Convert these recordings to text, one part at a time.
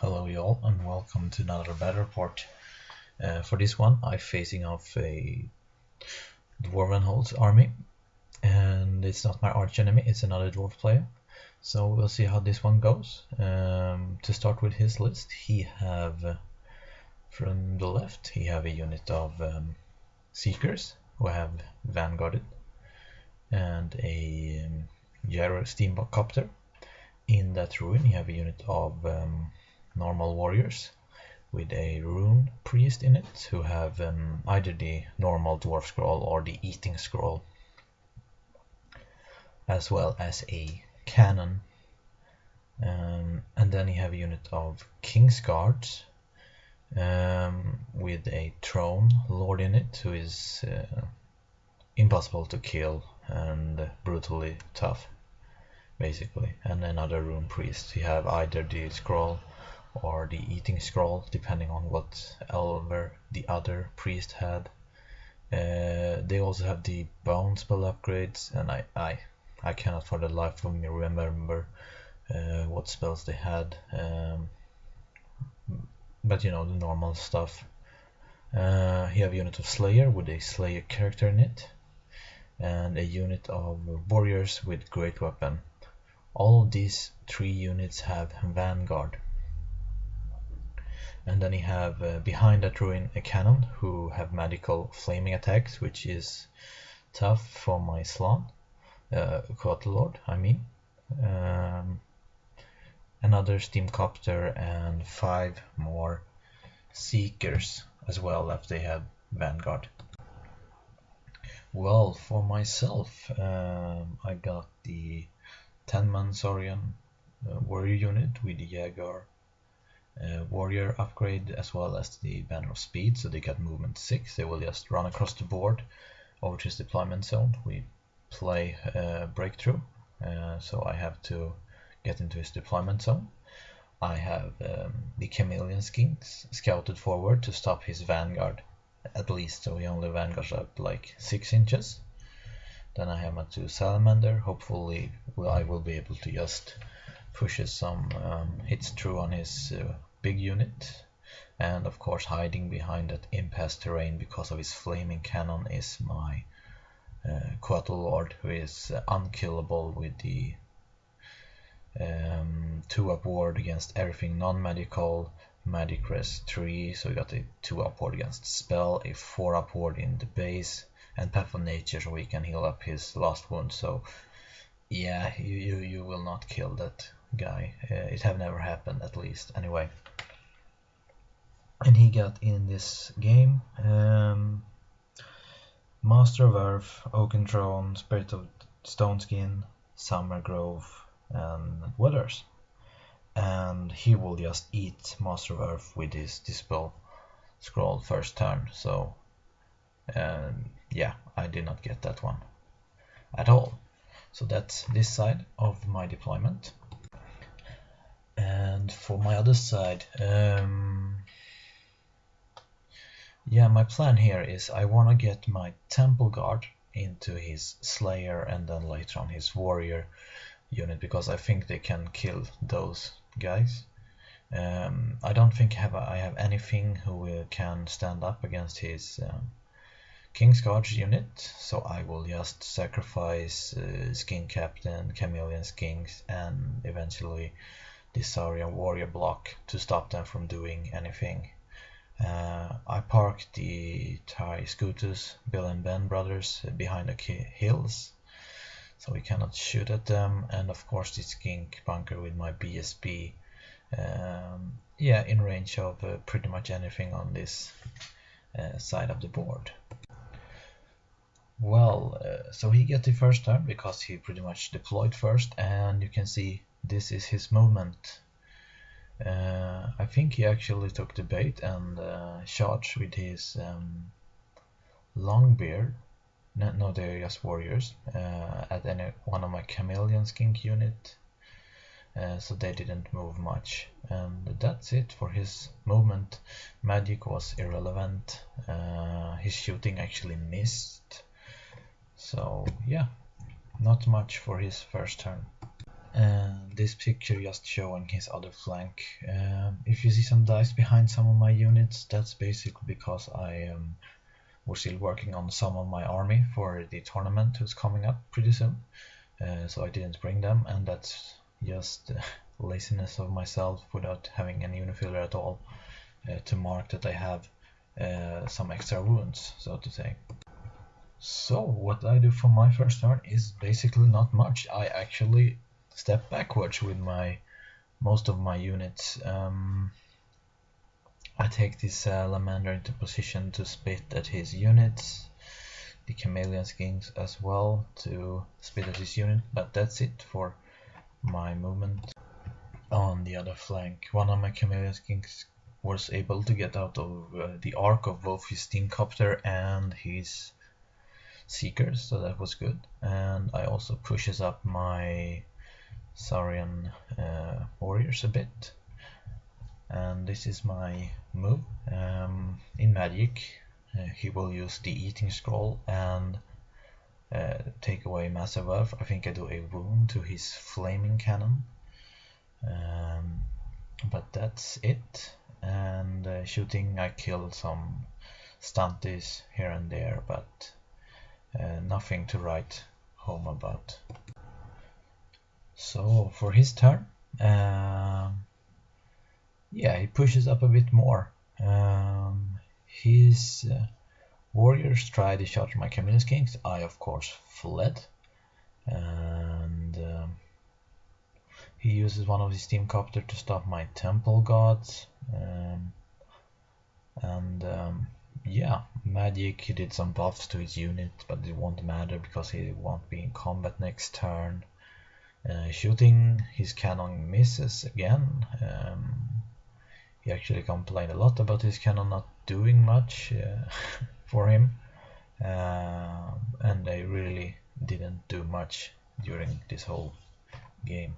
Hello y'all and welcome to another battle report. For this one I'm facing off a Dwarven army, and it's not my arch enemy, it's another dwarf player. So we'll see how this one goes. To start with his list, he have from the left he have a unit of Seekers who have Vanguarded and a Gyro Steamcopter. In that ruin you have a unit of normal warriors with a rune priest in it who have either the normal dwarf scroll or the eating scroll, as well as a cannon. And then you have a unit of king's guards with a throne lord in it who is impossible to kill and brutally tough basically, and another rune priest. You have either the scroll or the eating scroll depending on what elver the other priest had. They also have the bone spell upgrades, and I cannot for the life of me remember what spells they had, but you know, the normal stuff. You have a unit of Slayer with a Slayer character in it, and a unit of warriors with great weapon. All of these three units have Vanguard. And then you have behind that ruin a cannon who have magical flaming attacks, which is tough for my Slan, Lord, I mean. Another Steamcopter and 5 more Seekers as well if they have Vanguard. Well, for myself, I got the 10-man Saurian warrior unit with the Jaeger warrior upgrade, as well as the banner of speed, so they got movement 6. They will just run across the board over to his deployment zone. We play breakthrough, so I have to get into his deployment zone. I have the chameleon skinks scouted forward to stop his vanguard, at least, so he only vanguards up like 6 inches. Then I have my 2 salamander. Hopefully I will be able to just push some hits through on his big unit. And of course, hiding behind that impasse terrain because of his flaming cannon is my Lord, who is unkillable with the 2-up ward against everything non-magical, magic res 3, so we got a 2-up ward against spell, a 4-up ward in the base, and Path of Nature, so we can heal up his last wound. So yeah, you will not kill that guy. It have never happened, at least, anyway. And he got in this game Master of Earth, Oaken Throne, Spirit of Stoneskin, Summer Grove, and Weathers. And he will just eat Master of Earth with his Dispel Scroll first turn, so yeah, I did not get that one at all. So that's this side of my deployment. And for my other side, yeah, my plan here is I want to get my Temple Guard into his Slayer and then later on his Warrior unit, because I think they can kill those guys. I don't think I have anything who can stand up against his King's Guards unit, so I will just sacrifice Skin Captain, Chameleon Skinks, and eventually the Saurian warrior block to stop them from doing anything. I parked the Thai Scooters, Bill and Ben brothers, behind the hills, so we cannot shoot at them, and of course the Skink bunker with my BSB, yeah, in range of pretty much anything on this side of the board. Well, so he got the first turn because he pretty much deployed first, and you can see this is his movement. I think he actually took the bait and charged with his Longbeard. No, they're just warriors at one of my Chameleon Skink unit, so they didn't move much, and that's it for his movement. Magic was irrelevant. His shooting actually missed. So yeah, not much for his first turn. And this picture just showing his other flank. If you see some dice behind some of my units, that's basically because I was still working on some of my army for the tournament who's coming up pretty soon. So I didn't bring them, and that's just laziness of myself without having any unit filler at all to mark that I have some extra wounds, so to say. So what I do for my first turn is basically not much. I actually step backwards with most of my units. I take this salamander into position to spit at his units, the chameleon skinks as well to spit at his unit, but that's it for my movement. On the other flank, one of my chameleon skinks was able to get out of the arc of both his steamcopter and his seekers, so that was good. And I also pushes up my Saurian warriors a bit, and this is my move. In magic he will use the eating scroll and take away massive earth. I think I do a wound to his flaming cannon, but that's it. And shooting, I killed some stunties here and there, but nothing to write home about. So for his turn, yeah, he pushes up a bit more. His warriors tried to charge my chameleon skinks. I of course fled, and he uses one of his steamcopter to stop my temple gods. Yeah, magic, he did some buffs to his unit, but it won't matter because he won't be in combat next turn. Shooting, his cannon misses again. He actually complained a lot about his cannon not doing much for him, and they really didn't do much during this whole game.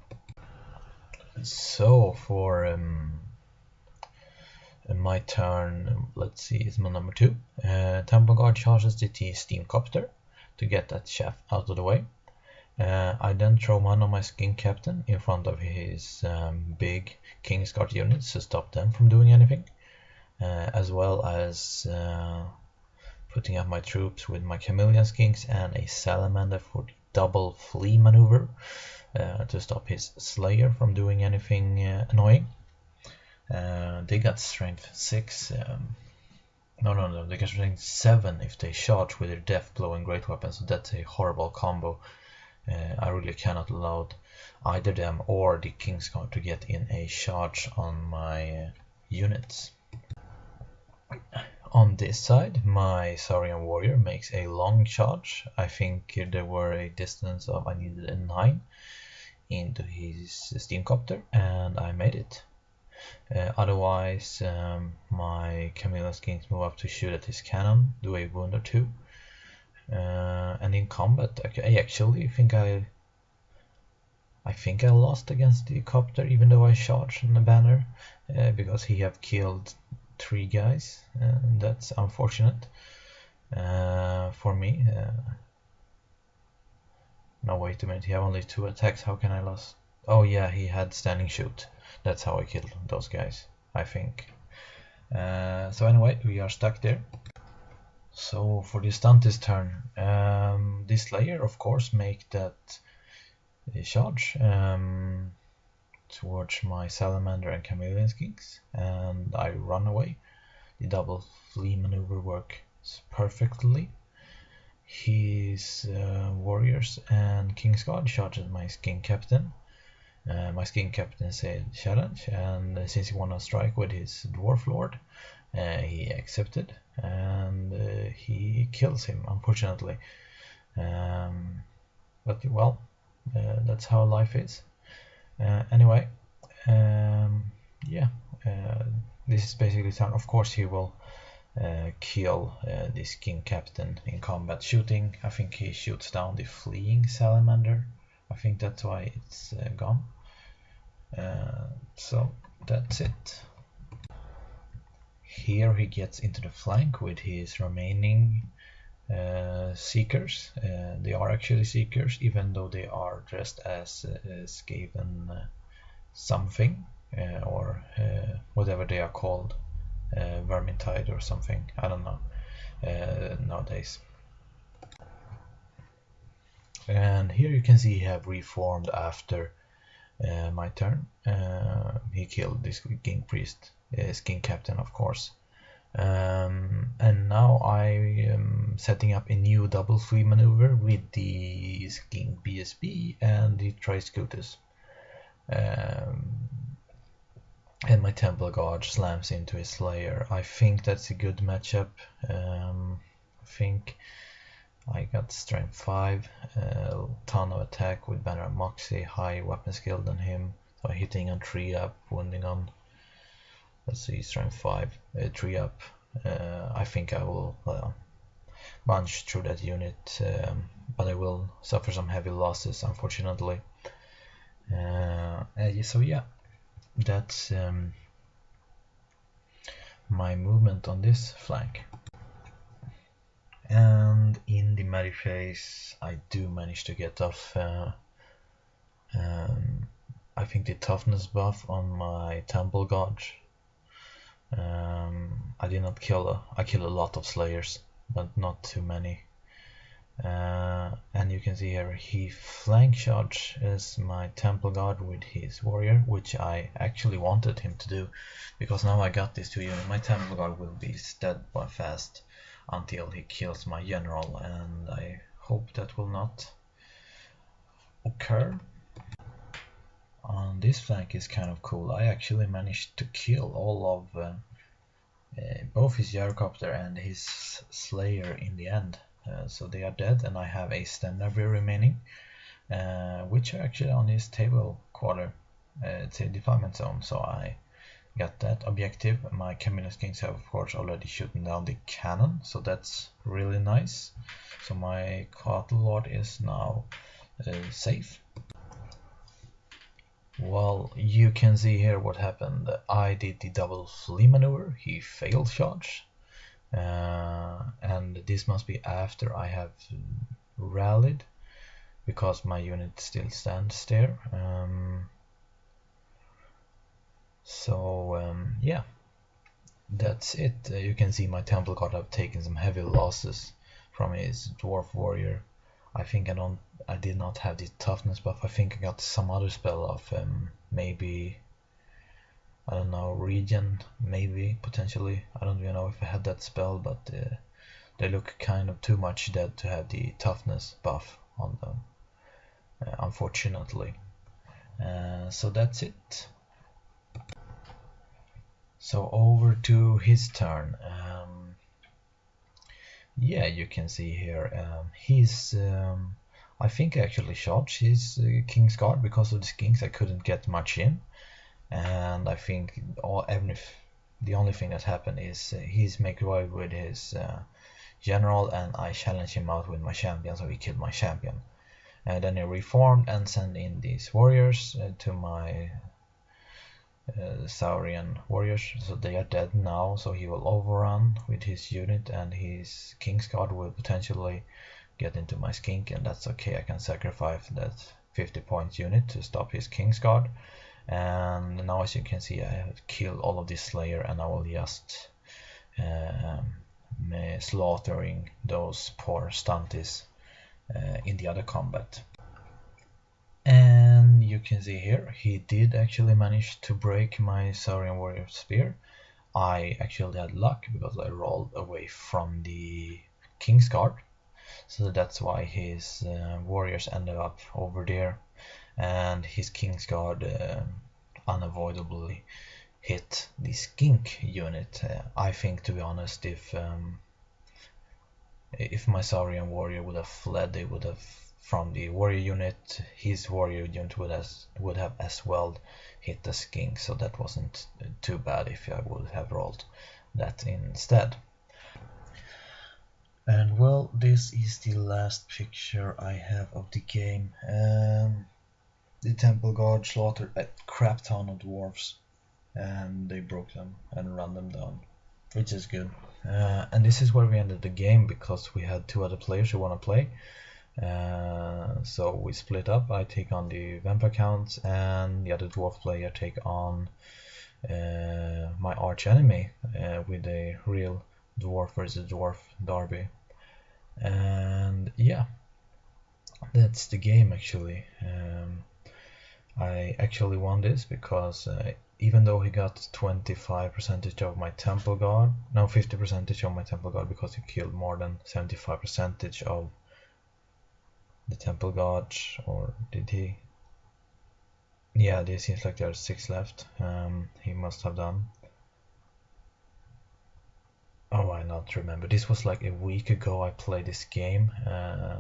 So for my turn, let's see, it's my number 2. Temple Guard charges the steamcopter to get that shaft out of the way. I then throw one of my skin captain in front of his big Kingsguard units to stop them from doing anything, as well as putting up my troops with my chameleon skinks and a salamander for the double flee maneuver to stop his slayer from doing anything annoying. They got strength 6. No, they got strength 7 if they charge with their death blow and great weapons, so that's a horrible combo. I really cannot allow either them or the Kingsguard to get in a charge on my units. On this side, my Saurian warrior makes a long charge. I think there were a distance of, I needed a 9 into his steamcopter, and I made it. Otherwise, my chameleon skinks move up to shoot at his cannon, do a wound or 2. And in combat, I actually think I lost against the copter, even though I charged on the banner, because he have killed 3 guys. That's unfortunate for me. No, wait a minute, he have only 2 attacks. How can I lose? Oh yeah, he had standing shoot. That's how I killed those guys, I think. So anyway, we are stuck there. So for the stuntis turn, this Slayer of course make that charge towards my salamander and chameleon skinks, and I run away. The double flee maneuver works perfectly. His warriors and Kingsguard charged my skin captain. My skin captain said challenge, and since he wanna strike with his dwarf lord, he accepted, and he kills him, unfortunately. But well, that's how life is. Anyway, yeah, this is basically turn. Of course, he will kill this king captain in combat shooting. I think he shoots down the fleeing salamander. I think that's why it's gone. So that's it. Here he gets into the flank with his remaining Seekers. They are actually Seekers, even though they are dressed as Skaven something, or whatever they are called, Vermintide or something, I don't know, nowadays. And here you can see he have reformed after my turn. He killed this King Priest, King Captain, of course. And now I am setting up a new double free maneuver with the King BSB and the Tri-Scutus. And my Temple Guard slams into his Slayer. I think that's a good matchup. I think I got strength 5, a ton of attack with Banner of Moxie, high weapon skill than him, so hitting on 3 up, wounding on, let's see, strength 5, 3 up. I think I will bunch through that unit, but I will suffer some heavy losses, unfortunately. So yeah, that's my movement on this flank. And in the magic phase I do manage to get off I think the toughness buff on my Temple God. I did not kill I killed a lot of Slayers, but not too many. And you can see here he flank charge is my Temple Guard with his warrior, which I actually wanted him to do, because now I got these 2 units. My Temple Guard will be steadfast until he kills my general, and I hope that will not occur. On this flank is kind of cool. I actually managed to kill all of both his Gyrocopter and his Slayer in the end. So they are dead, and I have a Stendarby remaining, which are actually on his table quarter. It's a defilement zone, so I got that objective. My Camillus Kings have of course already shooten down the cannon, so that's really nice. So my Cattle Lord is now safe. Well, you can see here what happened. I did the double flee maneuver, he failed charge. And this must be after I have rallied, because my unit still stands there. Yeah, that's it. You can see my Temple Guard have taken some heavy losses from his Dwarf Warrior. I think I did not have the toughness buff. I think I got some other spell of maybe, I don't know, regen, maybe, potentially. I don't even know if I had that spell, but they look kind of too much dead to have the toughness buff on them, unfortunately. So that's it. So over to his turn. Yeah, you can see here he's I think I actually charged his King's Guard. Because of the Kings I couldn't get much in, and I think even if the only thing that happened is he's make away with his general, and I challenged him out with my champion, so he killed my champion. And then he reformed and sent in these warriors to my Saurian warriors, so they are dead now, so he will overrun with his unit, and his King's Guard will potentially get into my skink, and that's okay. I can sacrifice that 50-point unit to stop his King's Guard. And now, as you can see, I have killed all of this Slayer, and I will just slaughtering those poor stunties in the other combat. And you can see here he did actually manage to break my Saurian warrior spear. I actually had luck because I rolled away from the King's Guard, so that's why his warriors ended up over there, and his King's Guard unavoidably hit the skink unit. I think, to be honest, if my Saurian warrior would have fled, they would have from the warrior unit, his warrior unit would have as well hit the skink, so that wasn't too bad if I would have rolled that instead. And well, this is the last picture I have of the game. The Temple Guard slaughtered a crap ton of dwarves, and they broke them and ran them down, which is good. And this is where we ended the game because we had 2 other players who want to play. So we split up. I take on the vampire counts, and the other dwarf player take on my arch enemy with a real dwarf versus dwarf derby. And yeah, that's the game actually. I actually won this because even though he got 25% of my temple guard, no, 50% of my temple guard, because he killed more than 75% of the temple guard, or did he? Yeah, there seems like there's 6 left. He must have done. Oh, I not remember. This was like a week ago I played this game,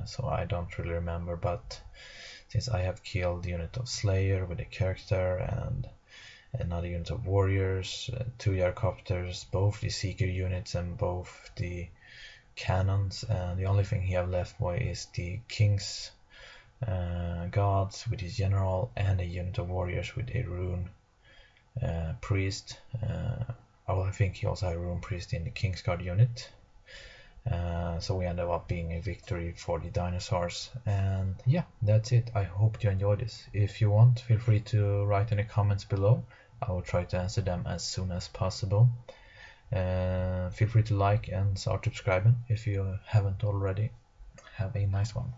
so I don't really remember. But since I have killed the unit of Slayer with a character and another unit of warriors, 2 Yarcopters, both the Seeker units and both the cannons, and the only thing he have left is the King's Guards with his general and a unit of warriors with a rune priest. I think he also had a rune priest in the King's Guard unit. So we ended up being a victory for the dinosaurs. And yeah, that's it. I hope you enjoyed this. If you want, feel free to write in the comments below. I will try to answer them as soon as possible. Feel free to like and start subscribing if you haven't already. Have a nice one.